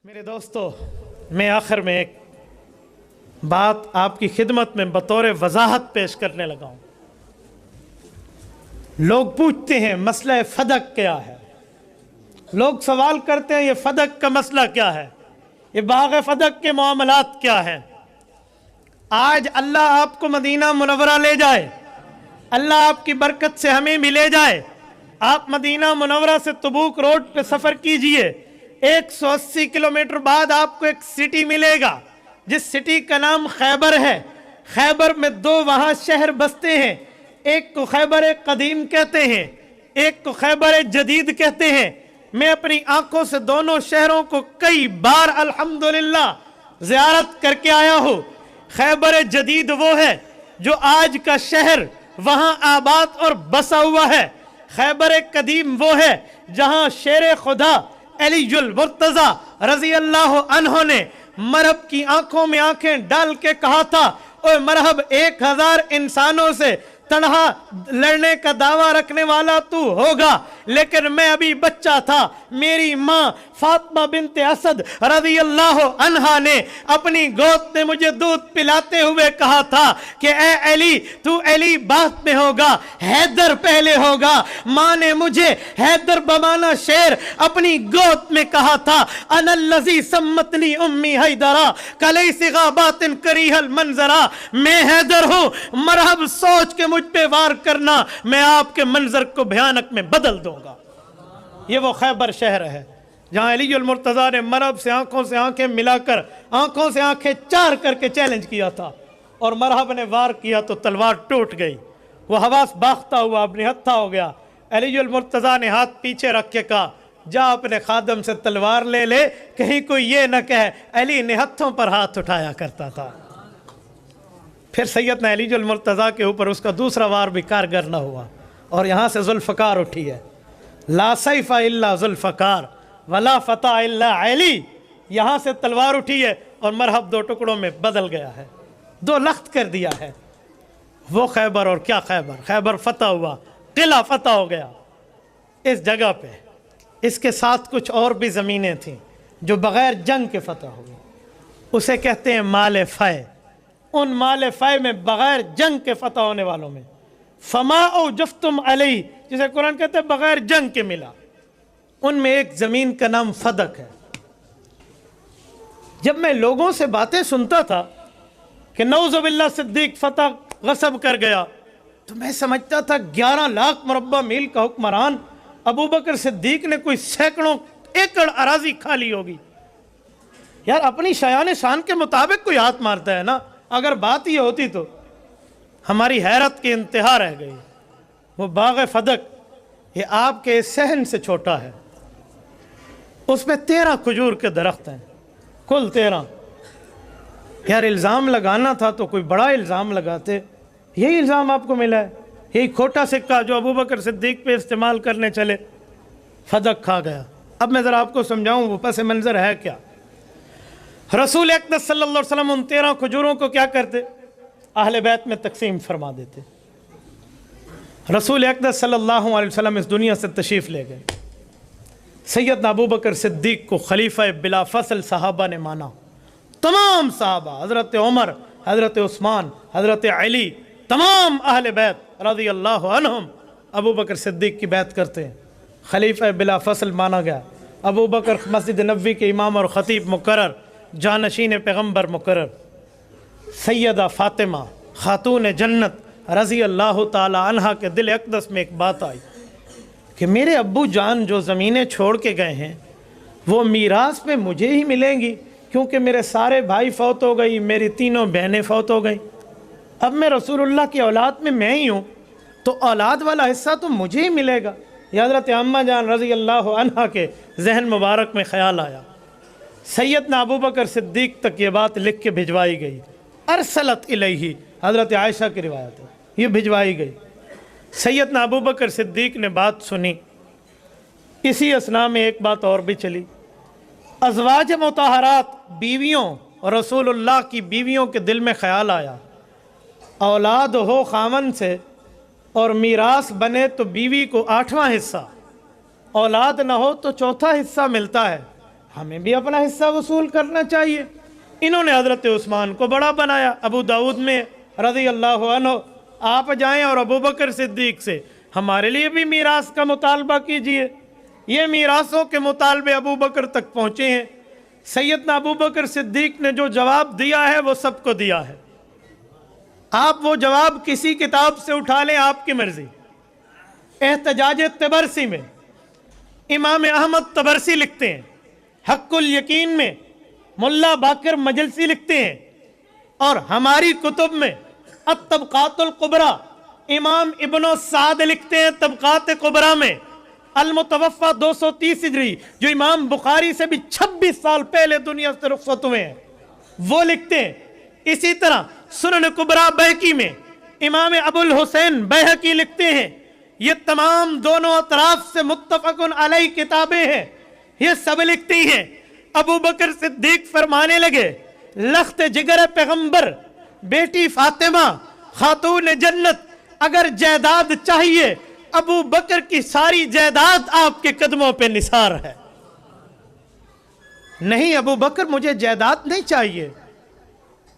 میرے دوستو، میں آخر میں ایک بات آپ کی خدمت میں بطور وضاحت پیش کرنے لگا ہوں۔ لوگ پوچھتے ہیں مسئلہ فدق کیا ہے، لوگ سوال کرتے ہیں یہ فدق کا مسئلہ کیا ہے، یہ باغ فدق کے معاملات کیا ہیں۔ آج اللہ آپ کو مدینہ منورہ لے جائے، اللہ آپ کی برکت سے ہمیں بھی لے جائے۔ آپ مدینہ منورہ سے تبوک روڈ پہ سفر کیجئے، 180 کلومیٹر بعد آپ کو ایک سٹی ملے گا جس سٹی کا نام خیبر ہے۔ خیبر میں دو وہاں شہر بستے ہیں، ایک کو خیبر قدیم کہتے ہیں، ایک کو خیبر جدید کہتے ہیں۔ میں اپنی آنکھوں سے دونوں شہروں کو کئی بار الحمدللہ زیارت کر کے آیا ہوں۔ خیبر جدید وہ ہے جو آج کا شہر وہاں آباد اور بسا ہوا ہے۔ خیبر قدیم وہ ہے جہاں شیر خدا علی المرتضی رضی اللہ عنہ نے مرحب کی آنکھوں میں آنکھیں ڈال کے کہا تھا، اوہ مرحب 1000 انسانوں سے تنہا لڑنے کا دعویٰ رکھنے والا تو ہوگا، لیکن میں ابھی بچہ تھا۔ میری ماں فاطمہ بنت اسد رضی اللہ عنہا نے اپنی گود میں مجھے دودھ پلاتے ہوئے کہا تھا کہ اے علی، تو علی بعد میں ہوگا، حیدر پہلے ہوگا۔ ماں نے مجھے حیدر بمانا شیر اپنی گود میں کہا تھا، انا الذی سمتنی امی حیدرہ کلیس غابات کریہ المنظرہ، میں حیدر ہوں، مرحب سوچ کے مجھ پہ وار کرنا، میں آپ کے منظر کو بھیانک میں بدل دوں گا۔ یہ وہ خیبر شہر ہے جہاں علی المرتضی نے مرحب سے آنکھوں سے آنکھیں ملا کر، آنکھوں سے آنکھیں چار کر کے چیلنج کیا تھا، اور مرحب نے وار کیا تو تلوار ٹوٹ گئی، وہ حواس باختہ ہوا، اپنی ہتھا ہو گیا۔ علی المرتضی نے ہاتھ پیچھے رکھ کے کہا، جا اپنے خادم سے تلوار لے لے، کہیں کوئی یہ نہ کہے علی نے ہتھوں پر ہاتھ اٹھایا کرتا تھا۔ پھر سیدنا علی المرتضی کے اوپر اس کا دوسرا وار بھی کارگر نہ ہوا، اور یہاں سے ذوالفقار اٹھی ہے، لا سیف الا ذوالفقار ولا فتح الا علی، یہاں سے تلوار اٹھی ہے اور مرحب دو ٹکڑوں میں بدل گیا ہے، دو لخت کر دیا ہے۔ وہ خیبر اور کیا خیبر، خیبر فتح ہوا، قلعہ فتح ہو گیا اس جگہ پہ۔ اس کے ساتھ کچھ اور بھی زمینیں تھیں جو بغیر جنگ کے فتح ہوئی، اسے کہتے ہیں مال فے۔ ان مال فے میں بغیر جنگ کے فتح ہونے والوں میں فما اوجفتم علیہ، جسے قرآن کہتے ہیں بغیر جنگ کے ملا، ان میں ایک زمین کا نام فدق ہے۔ جب میں لوگوں سے باتیں سنتا تھا کہ نعوذ باللہ صدیق فتح غصب کر گیا، تو میں سمجھتا تھا 11 لاکھ مربع میل کا حکمران ابو بکر صدیق نے کوئی سینکڑوں ایکڑ اراضی کھا لی ہوگی۔ یار اپنی شایان شان کے مطابق کوئی ہاتھ مارتا ہے نا، اگر بات یہ ہوتی تو ہماری حیرت کی انتہا رہ گئی۔ وہ باغ فدق یہ آپ کے صحن سے چھوٹا ہے، اس میں 13 کھجور کے درخت ہیں، کل 13۔ یار الزام لگانا تھا تو کوئی بڑا الزام لگاتے، یہی الزام آپ کو ملا ہے، یہی کھوٹا سکہ جو ابو بکر صدیق پہ استعمال کرنے چلے، فدق کھا گیا۔ اب میں ذرا آپ کو سمجھاؤں وہ پس منظر ہے کیا۔ رسول اقدس صلی اللہ علیہ وسلم ان 13 کھجوروں کو کیا کرتے، اہل بیت میں تقسیم فرما دیتے۔ رسول اقدس صلی اللہ علیہ وسلم اس دنیا سے تشریف لے گئے، سیدنا ابو بکر صدیق کو خلیفہ بلا فصل صحابہ نے مانا، تمام صحابہ، حضرت عمر، حضرت عثمان، حضرت علی، تمام اہل بیت رضی اللہ عنہم ابو بکر صدیق کی بیعت کرتے ہیں، خلیفہ بلا فصل مانا گیا۔ ابو بکر مسجد نبوی کے امام اور خطیب مقرر، جانشین پیغمبر مقرر۔ سیدہ فاطمہ خاتون جنت رضی اللہ تعالی عنہ کے دل اقدس میں ایک بات آئی کہ میرے ابو جان جو زمینیں چھوڑ کے گئے ہیں وہ میراث میں مجھے ہی ملیں گی، کیونکہ میرے سارے بھائی فوت ہو گئی، میری تینوں بہنیں فوت ہو گئیں، اب میں رسول اللہ کی اولاد میں ہی ہوں، تو اولاد والا حصہ تو مجھے ہی ملے گا۔ یہ حضرت عمہ جان رضی اللہ عنہ کے ذہن مبارک میں خیال آیا۔ سیدنا ابو بکر صدیق تک یہ بات لکھ کے بھجوائی گئی، ارسلت الیہ، حضرت عائشہ کی روایت ہے، یہ بھجوائی گئی۔ سیدنا ابو بکر صدیق نے بات سنی، اسی اثناء میں ایک بات اور بھی چلی، ازواج مطہرات بیویوں اور رسول اللہ کی بیویوں کے دل میں خیال آیا، اولاد ہو خاون سے اور میراث بنے تو بیوی کو 8واں حصہ، اولاد نہ ہو تو 4تھا حصہ ملتا ہے۔ ہمیں بھی اپنا حصہ وصول کرنا چاہیے۔ انہوں نے حضرت عثمان کو بڑا بنایا۔ ابو داؤد میں رضی اللہ عنہ، آپ جائیں اور ابو بکر صدیق سے ہمارے لیے بھی میراث کا مطالبہ کیجئے۔ یہ میراثوں کے مطالبے ابو بکر تک پہنچے ہیں۔ سیدنا ابو بکر صدیق نے جو جواب دیا ہے وہ سب کو دیا ہے۔ آپ وہ جواب کسی کتاب سے اٹھا لیں، آپ کی مرضی۔ احتجاج تبرسی میں امام احمد تبرسی لکھتے ہیں، حق الیقین میں ملا باقر مجلسی لکھتے ہیں، اور ہماری کتب میں الطبقات الکبریٰ امام ابن سعد لکھتے ہیں طبقات کبریٰ میں، المتوفی 230 ہجری، جو امام بخاری سے بھی 26 سال پہلے دنیا سے رخصت ہوئے ہیں، وہ لکھتے ہیں۔ اسی طرح سنن کبریٰ بہقی میں امام ابو الحسین بہقی لکھتے ہیں۔ یہ تمام دونوں اطراف سے متفق علیہ کتابیں ہیں، یہ سب لکھتی ہیں۔ ابو بکر صدیق فرمانے لگے، لخت جگر پیغمبر، بیٹی فاطمہ خاتون جنت، اگر جائیداد چاہیے ابو بکر کی ساری جائیداد آپ کے قدموں پہ نثار ہے۔ نہیں ابو بکر مجھے جائیداد نہیں چاہیے،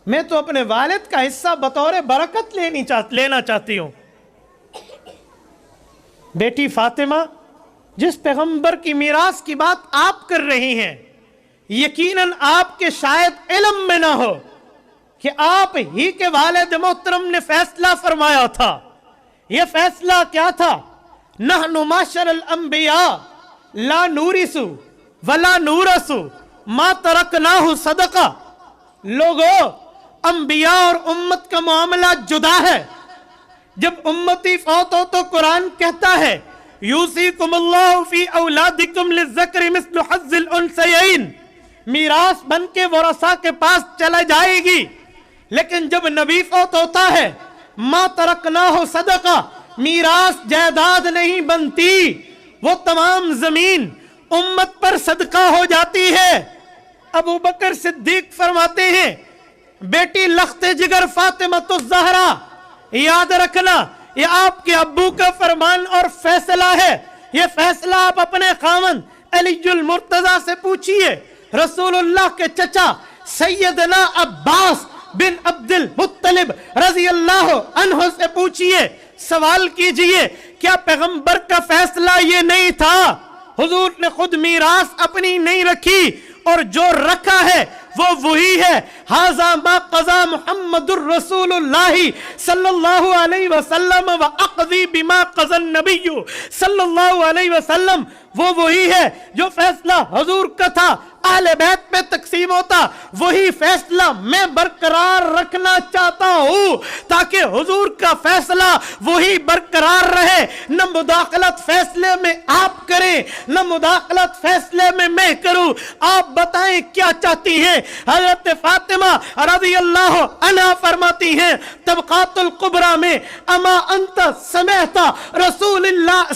میں تو اپنے والد کا حصہ بطور برکت لینا چاہتی ہوں۔ بیٹی فاطمہ، جس پیغمبر کی میراث کی بات آپ کر رہی ہیں، یقیناً آپ کے شاید علم میں نہ ہو کہ آپ ہی کے والد محترم نے فیصلہ فرمایا تھا۔ یہ فیصلہ کیا تھا؟ نحن معاشر الانبیاء لا نورث ولا نورث ما ترکناہ صدقہ۔ لوگوں، انبیاء اور امت کا معاملہ جدا ہے۔ جب امتی فوت ہو تو قرآن کہتا ہے یوصیکم اللہ فی اولادکم للذکر مثل حظ الانثیین، میراث بن کے ورثاء کے پاس چلا جائے گی۔ لیکن جب نبی فوت ہوتا ہے ما ترکناہ صدقہ، میراث جائیداد نہیں بنتی، وہ تمام زمین امت پر صدقہ ہو جاتی ہے۔ ابو بکر صدیق فرماتے ہیں، بیٹی لخت جگر فاطمہ الزہرا، یاد رکھنا یہ آپ کے ابو کا فرمان اور فیصلہ ہے۔ یہ فیصلہ آپ اپنے خاوند علی المرتضی سے پوچھئے، رسول اللہ کے چچا سیدنا عباس بن عبد المطلب رضی اللہ عنہ سے پوچھئے، سوال کیجئے، کیا پیغمبر کا فیصلہ یہ نہیں تھا؟ حضور نے خود میراث اپنی نہیں رکھی، اور جو رکھا ہے وہ وہی ہے۔ ھذا ما قضا محمد الرسول اللہ صلی اللہ علیہ وسلم واقضی بما قضى النبی صلی اللہ علیہ وسلم، وہ وہی ہے جو فیصلہ حضور کا تھا اہل بیت میں تقسیم ہوتا، وہی فیصلہ میں برقرار رکھنا چاہتا ہوں تاکہ حضور کا فیصلہ وہی برقرار رہے۔ نہ مداخلت فیصلے میں آپ کریں، نہ مداخلت فیصلے میں میں کروں۔ آپ بتائیں کیا چاہتی ہیں؟ حضرت فاطمہ رضی اللہ عنہ فرماتی ہیں طبقات الکبریٰ میں، اما انت سمعت رسول اللہ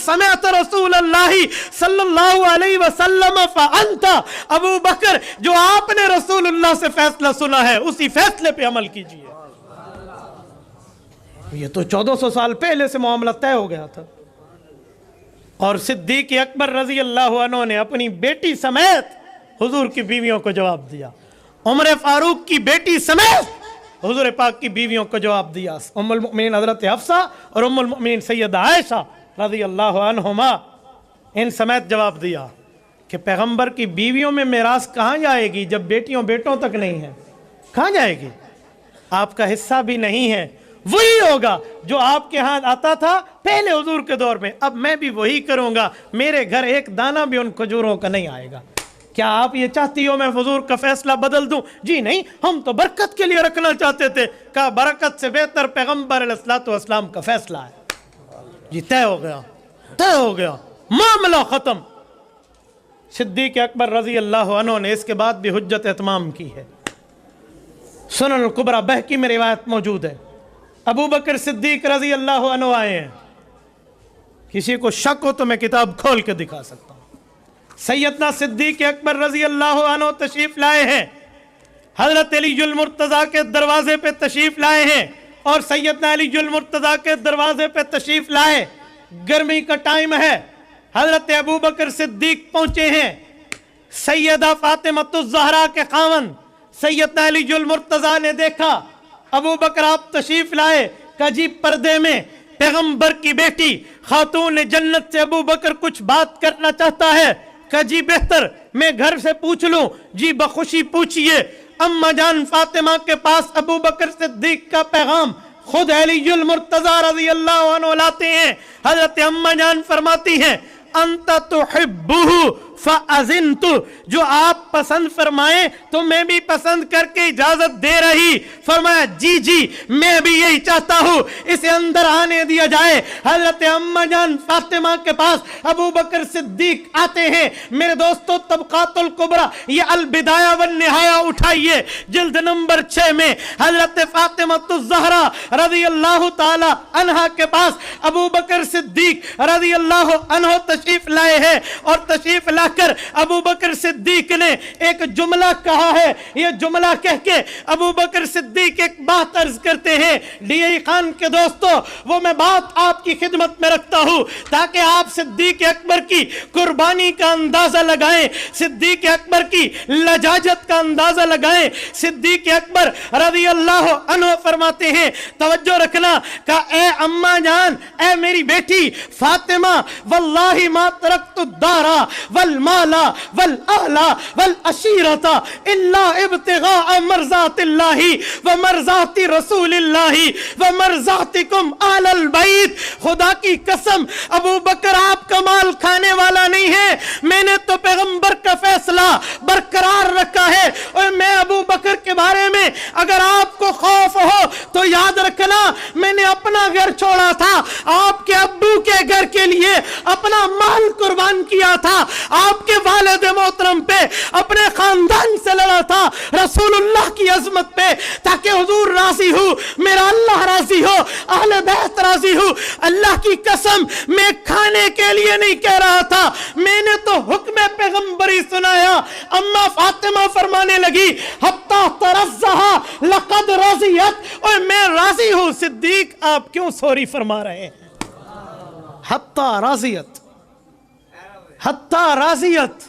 صلی اللہ علیہ وسلم فانت، ابو بکر جو آپ نے رسول اللہ سے فیصلہ سنا ہے اسی فیصلے پہ عمل کیجئے۔ یہ تو 1400 سال پہلے سے معاملہ طے ہو گیا تھا۔ اور صدیق اکبر رضی اللہ عنہ نے اپنی بیٹی سمیت حضور کی بیویوں کو جواب دیا، عمر فاروق کی بیٹی سمیت حضور پاک کی بیویوں کو جواب دیا، ام المؤمنین حضرت حفصہ اور ام المؤمنین سیدہ عائشہ رضی اللہ عنہما، ان سمیت جواب دیا کہ پیغمبر کی بیویوں میں میراث کہاں جائے گی جب بیٹیوں بیٹوں تک نہیں ہے؟ کہاں جائے گی؟ آپ کا حصہ بھی نہیں ہے، وہی ہوگا جو آپ کے ہاں آتا تھا پہلے حضور کے دور میں، اب میں بھی وہی کروں گا، میرے گھر ایک دانہ بھی ان کھجوروں کا نہیں آئے گا۔ کیا آپ یہ چاہتی ہو میں حضور کا فیصلہ بدل دوں؟ جی نہیں، ہم تو برکت کے لیے رکھنا چاہتے تھے۔ کہا برکت سے بہتر پیغمبر علیہ السلام کا فیصلہ ہے۔ جی طے ہو گیا، طے ہو گیا، معاملہ ختم۔ صدیق اکبر رضی اللہ عنہ نے اس کے بعد بھی حجت اتمام کی ہے۔ سنن الکبریٰ بہقی میں روایت موجود ہے، ابو بکر صدیق رضی اللہ عنہ آئے ہیں، کسی کو شک ہو تو میں کتاب کھول کے دکھا سکتا ہوں۔ سیدنا صدیق اکبر رضی اللہ عنہ تشریف لائے ہیں، حضرت علی المرتضیٰ کے دروازے پہ تشریف لائے ہیں، اور سیدنا علی المرتضیٰ کے دروازے پہ تشریف لائے، گرمی کا ٹائم ہے، حضرت ابو بکر صدیق پہنچے ہیں، سیدہ فاطمۃ الزہرا کے خاوند سیدنا علی المرتضیٰ نے دیکھا ابو بکر آپ تشریف لائے، کہ جی پردے میں پیغمبر کی بیٹی خاتون جنت سے ابو بکر کچھ بات کرنا چاہتا ہے، کہ جی بہتر میں گھر سے پوچھ لوں، جی بخوشی پوچھئے۔ اما جان فاطمہ کے پاس ابو بکر صدیق کا پیغام خود علی المرتضیٰ رضی اللہ عنہ لاتے ہیں۔ حضرت اما جان فرماتی ہیں انت تحبہ فاذنت، جو آپ پسند فرمائیں تو میں بھی پسند کر کے اجازت دے رہی۔ فرمایا جی جی میں بھی یہی چاہتا ہوں، اسے اندر آنے دیا جائے۔ حضرت اما جان فاطمہ کے پاس ابو بکر صدیق آتے ہیں۔ میرے دوستو طبقات الکبریٰ یہ البدایہ والنہایہ اٹھائیے، جلد نمبر 6 میں حضرت فاطمۃ الزہرا رضی اللہ تعالی عنہا کے پاس ابو بکر صدیق رضی اللہ عنہ تشریف لائے ہیں، اور تشریف لا کر ابو بکر صدیق نے ایک جملہ کہا ہے۔ یہ جملہ کہہ کے ابو بکر صدیق ایک بات عرض کرتے ہیں۔ ڈی ای خان کے دوستو وہ میں بات آپ کی خدمت میں رکھتا ہوں تاکہ آپ صدیق اکبر کی قربانی کا اندازہ لگائیں، صدیق اکبر کی لجاجت کا اندازہ لگائیں۔ صدیق اکبر رضی اللہ عنہ فرماتے ہیں، توجہ رکھنا، کہ اے اماں جان، اے میری بیٹی فاطمہ، واللہ ما ترکت الدار والمال والاہل والعشیرۃ الا ابتغاء مرضات اللہ ومرضات رسول اللہ ومرضاتکم آل البیت۔ خدا کی قسم ابو بکر آپ کا مال کھانے والا نہیں ہے، میں نے تو پیغمبر کا فیصلہ برقرار رکھا ہے، اور میں ابو بکر کے بارے میں اگر آپ کو خوف ہو تو یاد رکھنا میں نے اپنا گھر چھوڑا تھا، آپ کے ابو کے گھر کے لیے اپنا مال قربان کیا تھا، آپ کے والد محترم پہ اپنے خاندان سے لڑا تھا، رسول اللہ کی عظمت پہ، تاکہ حضور راضی ہو، میرا اللہ راضی ہو، اہل بیت راضی ہو۔ اللہ کی قسم میں کھانے کے لیے نہیں کہہ رہا تھا، میں نے تو حکم پیغمبری سنایا۔ اما فاطمہ فرمانے لگی حتی ترزہا لقد رضیت، اور میں راضی ہوں۔ صدیق آپ کیوں سوری فرما رہے ہیں؟ حتی راضیت، حتی راضیت،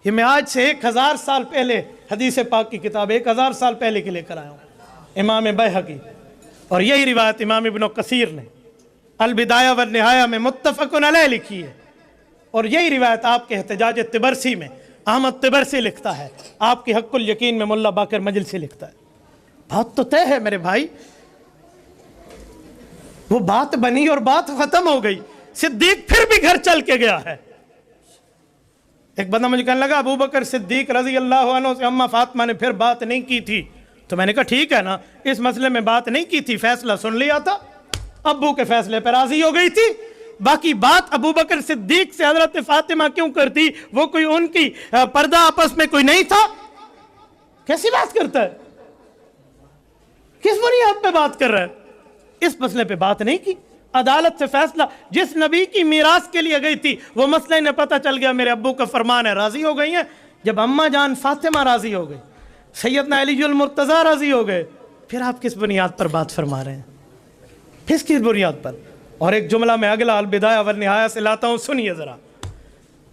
یہ میں آج سے 1000 سال پہلے حدیث پاک کی کتاب 1000 سال پہلے کے لے کر آیا ہوں، امام بیہقی، اور یہی روایت امام ابن کثیر نے البدایہ والنہایہ میں متفق علیہ لکھی ہے، اور یہی روایت آپ کے احتجاج طبرسی میں احمد طبرسی لکھتا ہے، آپ کی حق الیقین میں ملا باقر مجلسی لکھتا ہے۔ بات تو طے ہے میرے بھائی، وہ بات بنی اور بات ختم ہو گئی۔ صدیق پھر بھی گھر چل کے گیا ہے۔ ایک بندہ مجھے کہنے لگا ابو بکر صدیق رضی اللہ عنہ سے اما فاطمہ نے پھر بات نہیں کی تھی، تو میں نے کہا ٹھیک ہے نا، اس مسئلے میں بات نہیں کی تھی، فیصلہ سن لیا تھا، ابو کے فیصلے پر راضی ہو گئی تھی، باقی بات ابو بکر صدیق سے حضرت فاطمہ کیوں کرتی؟ وہ کوئی ان کی پردہ آپس میں کوئی نہیں تھا؟ کیسی بات کرتا ہے؟ کس بنیاد پہ بات کر رہا ہے؟ اس مسئلے پہ بات نہیں کی، عدالت سے فیصلہ، جس نبی کی میراث کے لیے گئی تھی وہ مسئلہ انہیں پتہ چل گیا، میرے ابو کا فرمان ہے، راضی ہو گئی ہیں۔ جب اماں جان فاطمہ راضی ہو گئی، سیدنا علی المرتضیٰ راضی ہو گئے، پھر آپ کس بنیاد پر بات فرما رہے ہیں؟ پھر کس بنیاد پر؟ اور ایک جملہ میں اگلا البدایہ والنہایہ سے لاتا ہوں، سنیے ذرا۔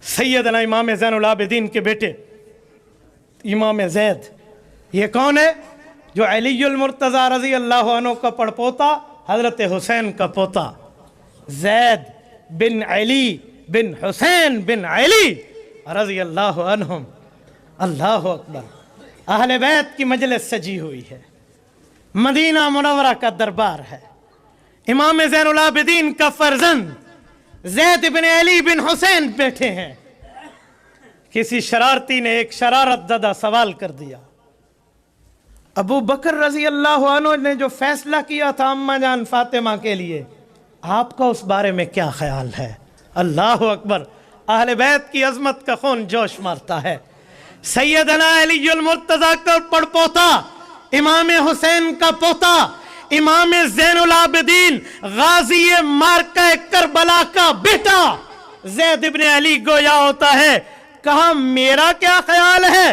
سیدنا امام زین العابدین کے بیٹے امام زید، یہ کون ہے؟ جو علی المرتضیٰ رضی اللہ عنہ کا پڑپوتا، حضرت حسین کا پوتا، زید بن علی بن حسین بن علی رضی اللہ عنہم۔ اللہ اکبر، اہل بیت کی مجلس سجی ہوئی ہے، مدینہ منورہ کا دربار ہے، امام زین العابدین کا فرزند زید بن علی بن حسین بیٹھے ہیں۔ کسی شرارتی نے ایک شرارت زدہ سوال کر دیا، ابو بکر رضی اللہ عنہ نے جو فیصلہ کیا تھا اماں جان فاطمہ کے لیے، آپ کا اس بارے میں کیا خیال ہے؟ اللہ اکبر، اہل بیت کی عظمت کا خون جوش مارتا ہے۔ سیدنا علی المرتضیٰ کا پڑپوتا، امام حسین کا پوتا، امام زین العابدین غازی مارکہ کربلا کا بیٹا زید بن علی گویا ہوتا ہے۔ کہا میرا کیا خیال ہے؟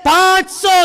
500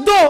2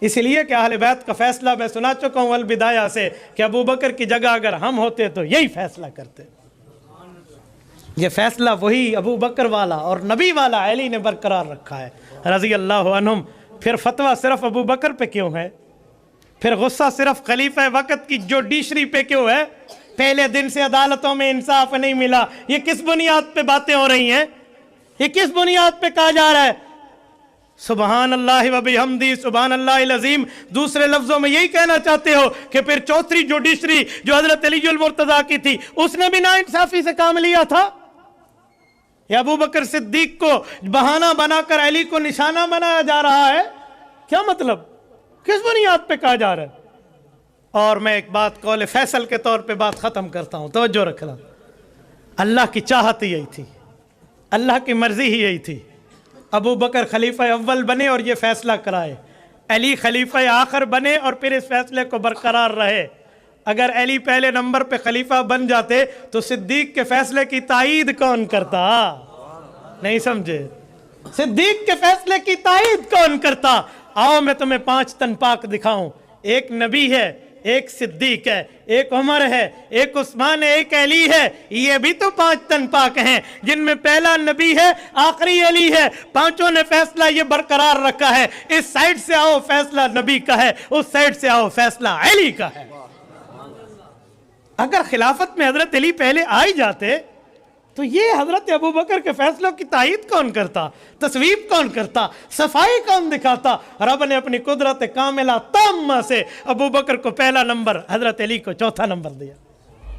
اس لیے کہ اہل بیت کا فیصلہ میں سنا چکا ہوں البدایہ سے کہ ابو بکر کی جگہ اگر ہم ہوتے تو یہی فیصلہ کرتے. یہ فیصلہ وہی ابو بکر والا اور نبی والا علی نے برقرار رکھا ہے رضی اللہ عنہم. پھر فتویٰ صرف ابو بکر پہ کیوں ہے؟ پھر غصہ صرف خلیفہ وقت کی جوڈیشری پہ کیوں ہے؟ پہلے دن سے عدالتوں میں انصاف نہیں ملا. یہ کس بنیاد پہ باتیں ہو رہی ہیں؟ یہ کس بنیاد پہ کہا جا رہا ہے سبحان اللہ و بحمدی سبحان اللہ العظیم؟ دوسرے لفظوں میں یہی کہنا چاہتے ہو کہ پھر چوتھی جوڈیشری جو حضرت علی المرتضیٰ کی تھی اس نے بھی ناانصافی سے کام لیا تھا؟ یا ابو بکر صدیق کو بہانہ بنا کر علی کو نشانہ بنایا جا رہا ہے؟ کیا مطلب؟ کس بنیاد پہ کہا جا رہا ہے؟ اور میں ایک بات قول فیصل کے طور پہ بات ختم کرتا ہوں، توجہ رکھنا. اللہ کی چاہت یہی تھی، اللہ کی مرضی ہی یہی تھی. ابو بکر خلیفہ اول بنے اور یہ فیصلہ کرائے، علی خلیفہ آخر بنے اور پھر اس فیصلے کو برقرار رہے. اگر علی پہلے نمبر پہ خلیفہ بن جاتے تو صدیق کے فیصلے کی تائید کون کرتا؟ نہیں سمجھے؟ صدیق کے فیصلے کی تائید کون کرتا؟ آؤ میں تمہیں 5 تن پاک دکھاؤں. ایک نبی ہے، ایک صدیق ہے، ایک عمر ہے، ایک عثمان ہے، ایک علی ہے. یہ بھی تو 5 تن پاک ہیں جن میں پہلا نبی ہے، آخری علی ہے. پانچوں نے فیصلہ یہ برقرار رکھا ہے. اس سائڈ سے آؤ فیصلہ نبی کا ہے، اس سائڈ سے آؤ فیصلہ علی کا ہے. اگر خلافت میں حضرت علی پہلے آئی جاتے تو یہ حضرت ابو بکر کے فیصلوں کی تائید کون کرتا؟ تصویب کون کرتا؟ صفائی کون دکھاتا؟ رب نے اپنی قدرت کاملہ تامہ سے ابو بکر کو پہلا نمبر، حضرت علی کو چوتھا نمبر دیا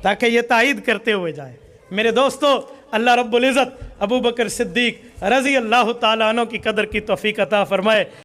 تاکہ یہ تائید کرتے ہوئے جائے. میرے دوستو، اللہ رب العزت ابو بکر صدیق رضی اللہ تعالیٰ عنہ کی قدر کی توفیق عطا فرمائے.